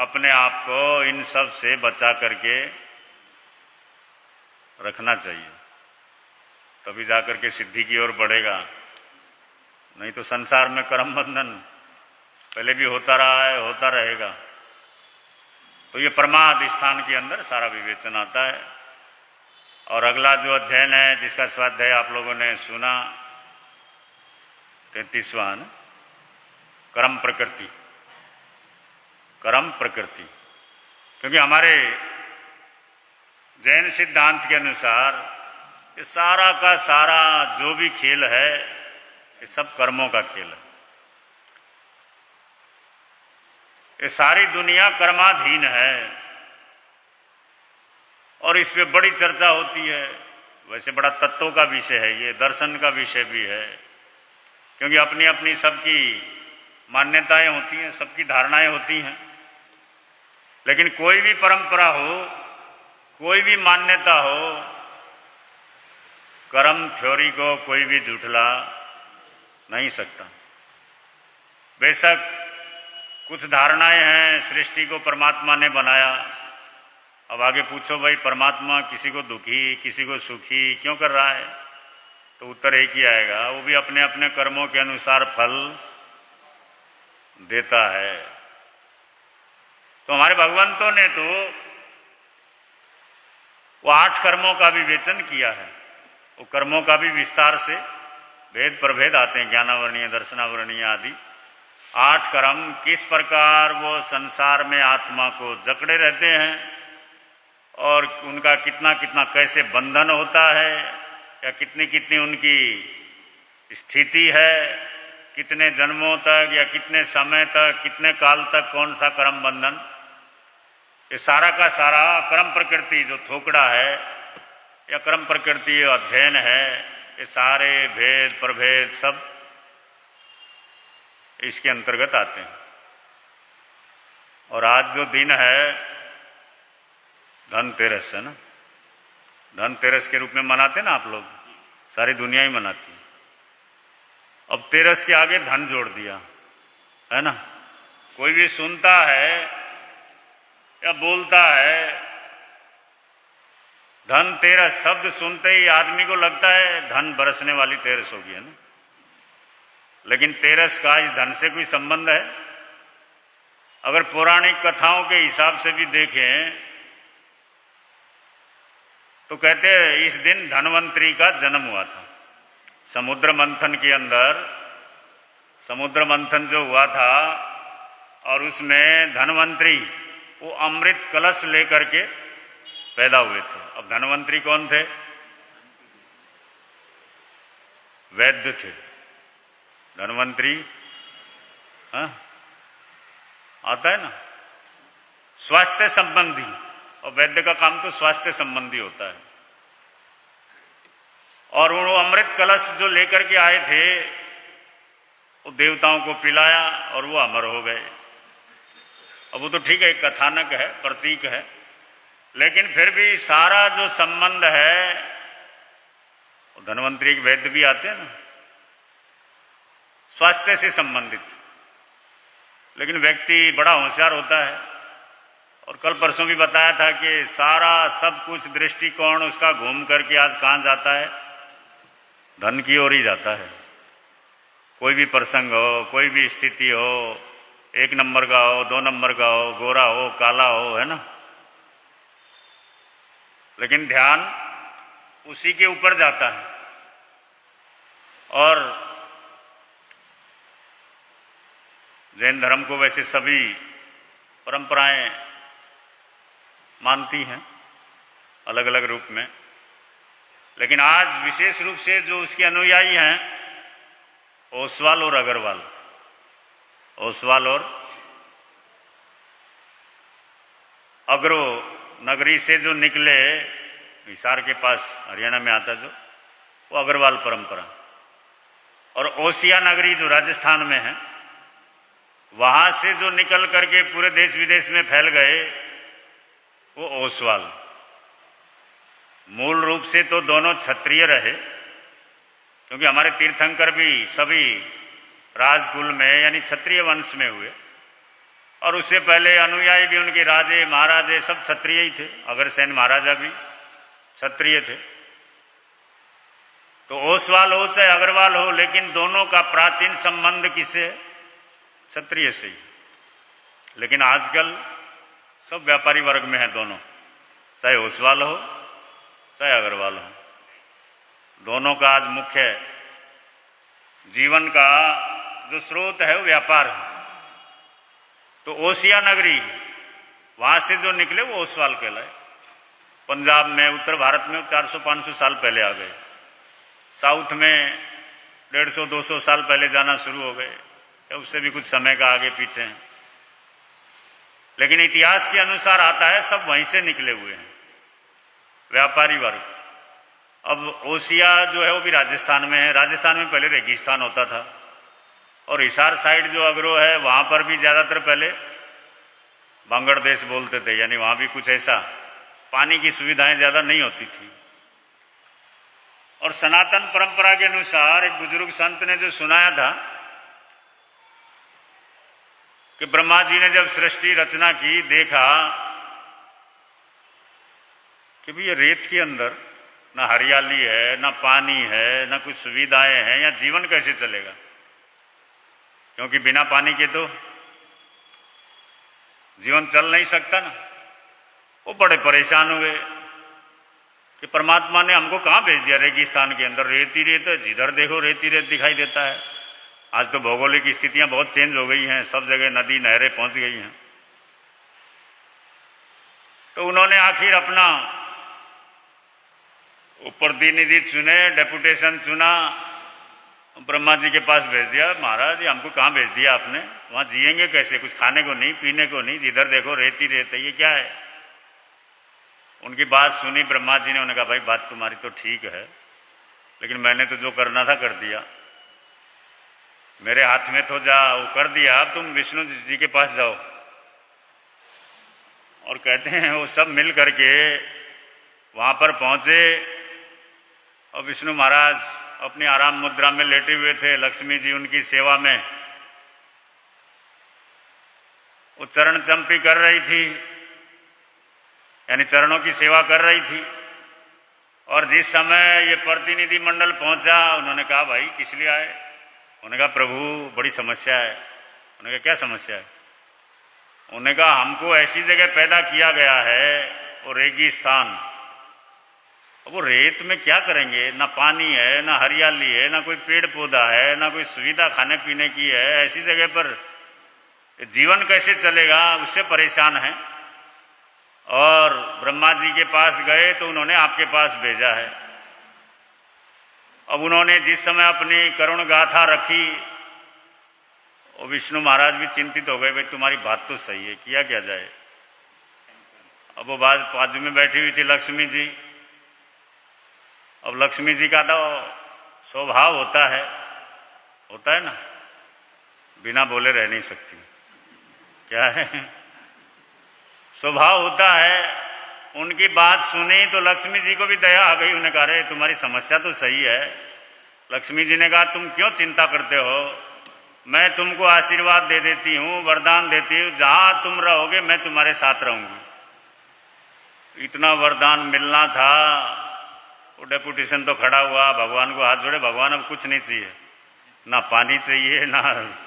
अपने आप को इन सब से बचा करके रखना चाहिए, तभी जाकर के सिद्धि की ओर बढ़ेगा। नहीं तो संसार में कर्म बंधन पहले भी होता रहा है, होता रहेगा। तो ये प्रमाद स्थान के अंदर सारा विवेचन आता है। और अगला जो अध्ययन है जिसका स्वाध्याय आप लोगों ने सुना, 33वां, कर्म प्रकृति। कर्म प्रकृति, क्योंकि हमारे जैन सिद्धांत के अनुसार ये सारा का सारा जो भी खेल है ये सब कर्मों का खेल है। ये सारी दुनिया कर्माधीन है और इस पे बड़ी चर्चा होती है। वैसे बड़ा तत्वों का विषय है, ये दर्शन का विषय भी है, क्योंकि अपनी अपनी सबकी मान्यताएं होती हैं, सबकी धारणाएं होती हैं। लेकिन कोई भी परंपरा हो, कोई भी मान्यता हो, कर्म थ्योरी को कोई भी झुठला नहीं सकता। बेशक कुछ धारणाएं हैं, सृष्टि को परमात्मा ने बनाया। अब आगे पूछो भाई परमात्मा किसी को दुखी, किसी को सुखी क्यों कर रहा है, तो उत्तर एक ही आएगा, वो भी अपने अपने कर्मों के अनुसार फल देता है। तो हमारे भगवंतों ने तो वो 8 कर्मों का विवेचन किया है। वो कर्मों का भी विस्तार से भेद प्रभेद आते हैं, ज्ञानावरणीय, दर्शनावरणीय आदि 8 कर्म किस प्रकार वो संसार में आत्मा को जकड़े रहते हैं और उनका कितना कितना कैसे बंधन होता है, या कितनी कितनी उनकी स्थिति है, कितने जन्मों तक या कितने समय तक, कितने काल तक कौन सा कर्म बंधन, ये सारा का सारा कर्म प्रकृति जो थोकड़ा है या कर्म प्रकृति अध्ययन है, ये सारे भेद प्रभेद सब इसके अंतर्गत आते हैं। और आज जो दिन है धनतेरस है ना, धनतेरस के रूप में मनाते ना आप लोग, सारी दुनिया ही मनाती है। अब तेरस के आगे धन जोड़ दिया है ना। कोई भी सुनता है या बोलता है धनतेरस, शब्द सुनते ही आदमी को लगता है धन बरसने वाली तेरस होगी, है ना। लेकिन तेरस का इस धन से कोई संबंध है? अगर पौराणिक कथाओं के हिसाब से भी देखें तो कहते हैं इस दिन धनवंतरी का जन्म हुआ था। समुद्र मंथन के अंदर, समुद्र मंथन जो हुआ था और उसमें धनवंतरी वो अमृत कलश लेकर के पैदा हुए थे। अब धनवंतरी कौन थे? वैद्य थे धनवंतरी। हाँ आता है ना, स्वास्थ्य संबंधी, और वैद्य का काम तो स्वास्थ्य संबंधी होता है। और वो अमृत कलश जो लेकर के आए थे वो देवताओं को पिलाया और वो अमर हो गए। अब वो तो ठीक है, कथानक है, प्रतीक है, लेकिन फिर भी सारा जो संबंध है, धनवंतरी के वैद्य भी आते हैं ना, स्वास्थ्य से संबंधित। लेकिन व्यक्ति बड़ा होशियार होता है, और कल परसों भी बताया था कि सारा सब कुछ दृष्टिकोण उसका घूम करके आज कहाँ जाता है? धन की ओर ही जाता है। कोई भी प्रसंग हो, कोई भी स्थिति हो, 1 नंबर का हो, 2 नंबर का हो, गोरा हो, काला हो, है ना, लेकिन ध्यान उसी के ऊपर जाता है। और जैन धर्म को वैसे सभी परंपराएं मानती हैं अलग अलग रूप में, लेकिन आज विशेष रूप से जो उसके अनुयायी हैं ओसवाल और अग्रवाल, ओसवाल और अग्रो नगरी से जो निकले, हिसार के पास हरियाणा में आता जो, वो अग्रवाल परंपरा, और ओसिया नगरी जो राजस्थान में है, वहां से जो निकल करके पूरे देश विदेश में फैल गए वो ओसवाल। मूल रूप से तो दोनों क्षत्रिय रहे, क्योंकि हमारे तीर्थंकर भी सभी राजकुल में यानी क्षत्रिय वंश में हुए, और उससे पहले अनुयायी भी उनके राजे महाराजे सब क्षत्रिय ही थे। अग्रसेन महाराजा भी क्षत्रिय थे। तो ओसवाल हो चाहे अग्रवाल हो, लेकिन दोनों का प्राचीन संबंध किससे है? क्षत्रिय से ही। लेकिन आजकल सब व्यापारी वर्ग में है दोनों, चाहे ओसवाल हो चाहे अग्रवाल हो। दोनों का आज मुख्य जीवन का जो स्रोत है वो व्यापार है। तो ओसिया नगरी, वहां से जो निकले वो ओसवाल कहलाए। पंजाब में, उत्तर भारत में 400-500 साल पहले आ गए। साउथ में 150-200 साल पहले जाना शुरू हो गए, या उससे भी कुछ समय का आगे पीछे हैं। लेकिन इतिहास के अनुसार आता है सब वहीं से निकले हुए हैं व्यापारी वर्ग। अब ओसिया जो है वो भी राजस्थान में है। राजस्थान में पहले रेगिस्तान होता था, और हिसार साइड जो अग्रो है वहां पर भी ज्यादातर पहले बांग्लादेश बोलते थे, यानी वहां भी कुछ ऐसा पानी की सुविधाएं ज्यादा नहीं होती थी। और सनातन परंपरा के अनुसार एक बुजुर्ग संत ने जो सुनाया था कि ब्रह्मा जी ने जब सृष्टि रचना की, देखा कि भी ये रेत के अंदर ना हरियाली है, ना पानी है, ना कुछ सुविधाएं हैं, या जीवन कैसे चलेगा? क्योंकि बिना पानी के तो जीवन चल नहीं सकता ना। वो बड़े परेशान हुए कि परमात्मा ने हमको कहाँ भेज दिया रेगिस्तान के अंदर, रेत ही रेत है, जिधर देखो रेत ही रेत दिखाई देता है। आज तो भौगोलिक स्थितियां बहुत चेंज हो गई हैं, सब जगह नदी नहरें पहुंच गई हैं। तो उन्होंने आखिर अपना प्रतिनिधि चुने, डेपुटेशन चुना, ब्रह्मा जी के पास भेज दिया। महाराज हमको कहाँ भेज दिया आपने? वहां जिएंगे कैसे? कुछ खाने को नहीं, पीने को नहीं, जिधर देखो रेत ही रेत है, ये क्या है? उनकी बात सुनी ब्रह्मा जी ने। उन्होंने कहा भाई बात तुम्हारी तो ठीक है, लेकिन मैंने तो जो करना था कर दिया, मेरे हाथ में तो जा वो कर दिया। अब तुम विष्णु जी के पास जाओ। और कहते हैं वो सब मिल करके वहां पर पहुंचे, और विष्णु महाराज अपनी आराम मुद्रा में लेटे हुए थे। लक्ष्मी जी उनकी सेवा में वो चरण चंपी कर रही थी, यानी चरणों की सेवा कर रही थी। और जिस समय ये प्रतिनिधि मंडल पहुंचा, उन्होंने कहा भाई किस लिए आए? उन्होंने कहा प्रभु बड़ी समस्या है। उन्होंने कहा क्या समस्या है? उन्होंने कहा हमको ऐसी जगह पैदा किया गया है, वो रेगिस्तान, वो रेत में क्या करेंगे? ना पानी है, ना हरियाली है, ना कोई पेड़ पौधा है, ना कोई सुविधा खाने पीने की है। ऐसी जगह पर जीवन कैसे चलेगा? उससे परेशान है। और ब्रह्मा जी के पास गए तो उन्होंने आपके पास भेजा है। अब उन्होंने जिस समय अपनी करुण गाथा रखी, और विष्णु महाराज भी चिंतित हो गए, भाई तुम्हारी बात तो सही है, किया क्या जाए? अब वो बाजू में बैठी हुई थी लक्ष्मी जी। अब लक्ष्मी जी का तो स्वभाव होता है ना, बिना बोले रह नहीं सकती। क्या है? स्वभाव होता है। उनकी बात सुनी तो लक्ष्मी जी को भी दया आ गई। उन्हें कहा रे तुम्हारी समस्या तो सही है। लक्ष्मी जी ने कहा तुम क्यों चिंता करते हो, मैं तुमको आशीर्वाद दे देती हूँ, वरदान देती हूँ, जहां तुम रहोगे मैं तुम्हारे साथ रहूंगी। इतना वरदान मिलना था। वो डेपुटेशन तो खड़ा हुआ, भगवान को हाथ जोड़े, भगवान अब कुछ नहीं चाहिए, ना पानी चाहिए, ना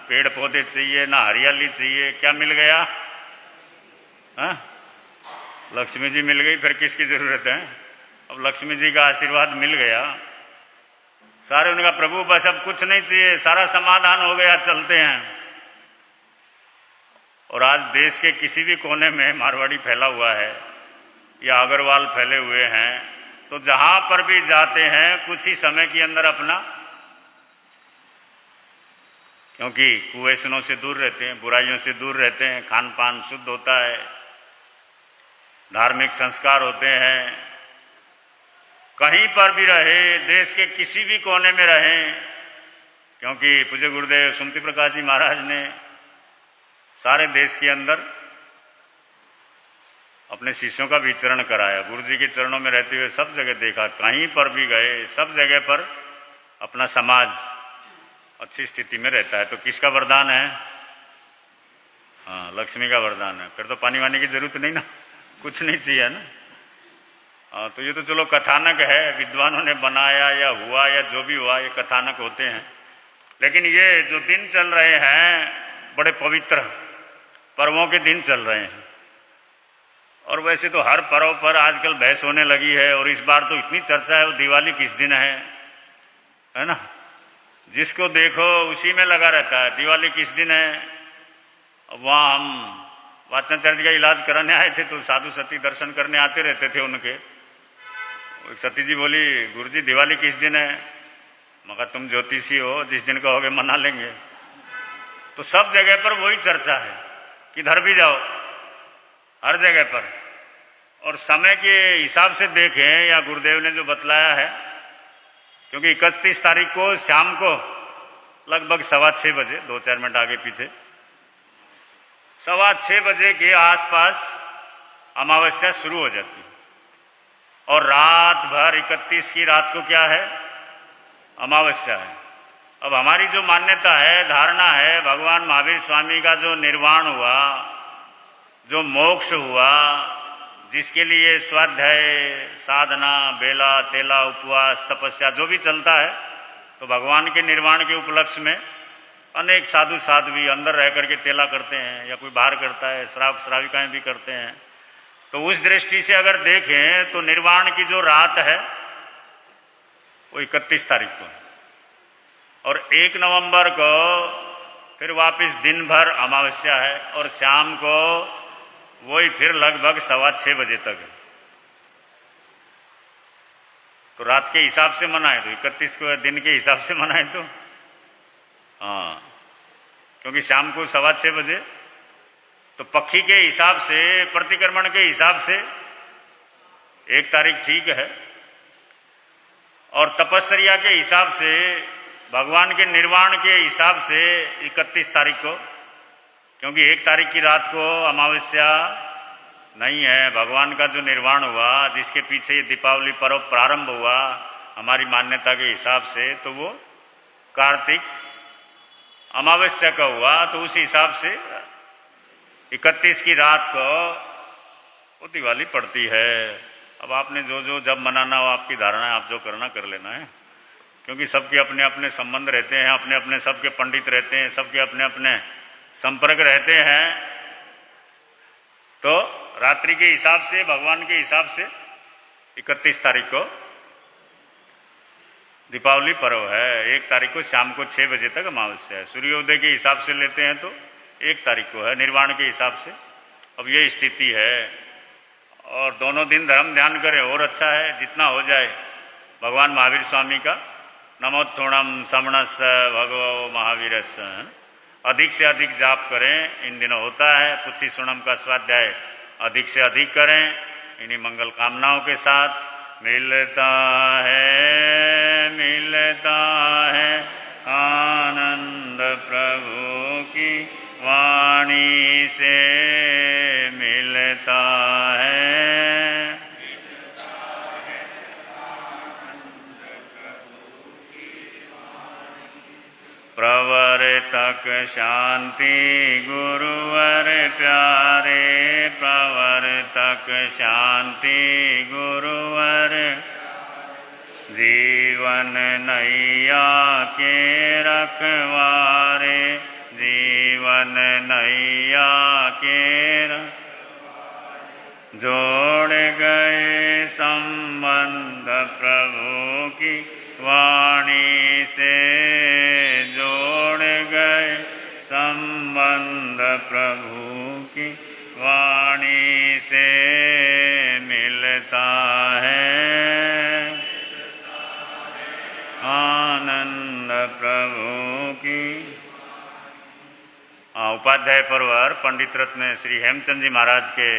पेड़ पौधे चाहिए, ना हरियाली चाहिए। क्या मिल गया? हाँ, लक्ष्मी जी मिल गई, फिर किसकी जरूरत है? अब लक्ष्मी जी का आशीर्वाद मिल गया। सारे उनका प्रभु बस अब कुछ नहीं चाहिए, सारा समाधान हो गया, चलते हैं। और आज देश के किसी भी कोने में मारवाड़ी फैला हुआ है या अग्रवाल फैले हुए हैं, तो जहां पर भी जाते हैं कुछ ही समय के अंदर अपना, क्योंकि कुवैसनों से दूर रहते हैं, बुराइयों से दूर रहते हैं, खान पान शुद्ध होता है, धार्मिक संस्कार होते हैं, कहीं पर भी रहे, देश के किसी भी कोने में रहें, क्योंकि पूज्य गुरुदेव सुमति प्रकाश जी महाराज ने सारे देश के अंदर अपने शिष्यों का विचरण कराया। गुरु जी के चरणों में रहते हुए सब जगह देखा, कहीं पर भी गए सब जगह पर अपना समाज अच्छी स्थिति में रहता है। तो किसका वरदान है? हाँ, लक्ष्मी का वरदान है। फिर तो पानी वानी की जरूरत नहीं ना, कुछ नहीं चाहिए ना। तो ये तो चलो कथानक है, विद्वानों ने बनाया या हुआ या जो भी हुआ, ये कथानक होते हैं। लेकिन ये जो दिन चल रहे हैं बड़े पवित्र पर्वों के दिन चल रहे हैं। और वैसे तो हर पर्व पर आजकल बहस होने लगी है, और इस बार तो इतनी चर्चा है वो दिवाली किस दिन है ना। जिसको देखो उसी में लगा रहता है, दिवाली किस दिन है। वहाँ हम वाचनाचार्य का इलाज कराने आए थे तो साधु सती दर्शन करने आते रहते थे उनके। एक सती जी बोली, गुरुजी दिवाली किस दिन है? मगर तुम ज्योतिषी हो, जिस दिन कहोगे मना लेंगे। तो सब जगह पर वही चर्चा है, किधर भी जाओ हर जगह पर। और समय के हिसाब से देखें या गुरुदेव ने जो बतलाया है, क्योंकि 31 तारीख को शाम को लगभग 6:15 बजे, 2-4 मिनट आगे पीछे, 6:15 बजे के आसपास अमावस्या शुरू हो जाती है। और रात भर 31 की रात को क्या है? अमावस्या है। अब हमारी जो मान्यता है, धारणा है, भगवान महावीर स्वामी का जो निर्वाण हुआ, जो मोक्ष हुआ, जिसके लिए स्वाध्याय, साधना, बेला तेला, उपवास, तपस्या जो भी चलता है, तो भगवान के निर्वाण के उपलक्ष्य में अनेक साधु साध्वी अंदर रह करके तेला करते हैं, या कोई बाहर करता है, श्रावक श्राविकाएं भी करते हैं। तो उस दृष्टि से अगर देखें तो निर्वाण की जो रात है वो 31 तारीख को है, और 1 नवंबर को फिर वापस दिन भर अमावस्या है, और शाम को वही फिर लगभग 6:15 बजे तक है। तो रात के हिसाब से मनाए तो 31 को दिन के हिसाब से मनाए तो हाँ, क्योंकि शाम को 6:15 बजे तो पक्षी के हिसाब से, प्रतिक्रमण के हिसाब से 1 तारीख ठीक है। और तपस्या के हिसाब से, भगवान के निर्वाण के हिसाब से 31 तारीख को, क्योंकि 1 तारीख की रात को अमावस्या नहीं है। भगवान का जो निर्वाण हुआ, जिसके पीछे ये दीपावली पर्व प्रारंभ हुआ हमारी मान्यता के हिसाब से, तो वो कार्तिक अमावस्या का हुआ। तो उस हिसाब से 31 की रात को वो दिवाली पड़ती है। अब आपने जो जब मनाना हो, आपकी धारणा है, आप जो करना कर लेना है, क्योंकि सबके अपने अपने संबंध रहते हैं, अपने अपने सबके पंडित रहते हैं, सबके अपने अपने संपर्क रहते हैं। तो रात्रि के हिसाब से, भगवान के हिसाब से 31 तारीख को दीपावली पर्व है। 1 तारीख को शाम को 6 बजे तक अमावस्या है। सूर्योदय के हिसाब से लेते हैं तो 1 तारीख को है, निर्वाण के हिसाब से। अब ये स्थिति है, और दोनों दिन धर्म ध्यान करें और अच्छा है, जितना हो जाए। भगवान महावीर स्वामी का नमोत्थोणम समणस भगवो महावीरस, अधिक से अधिक जाप करें। इन दिनों होता है पुच्छी सुणम का स्वाध्याय, अधिक से अधिक करें। इन्हीं मंगल कामनाओं के साथ मिलता है आनंद प्रभु की वाणी से मिलता है। प्रवर्तक शांति गुरुवर प्यारे, प्रवर्तक शांति गुरुवर, जीवन नैया के रखवारे, जीवन नैया के जोड़ गए संबंध प्रभु की वाणी से, जोड़ गए संबंध प्रभु की वाणी से मिलता है आनंद प्रभु की। उपाध्याय परवर पंडित रत्न श्री हेमचंद जी महाराज के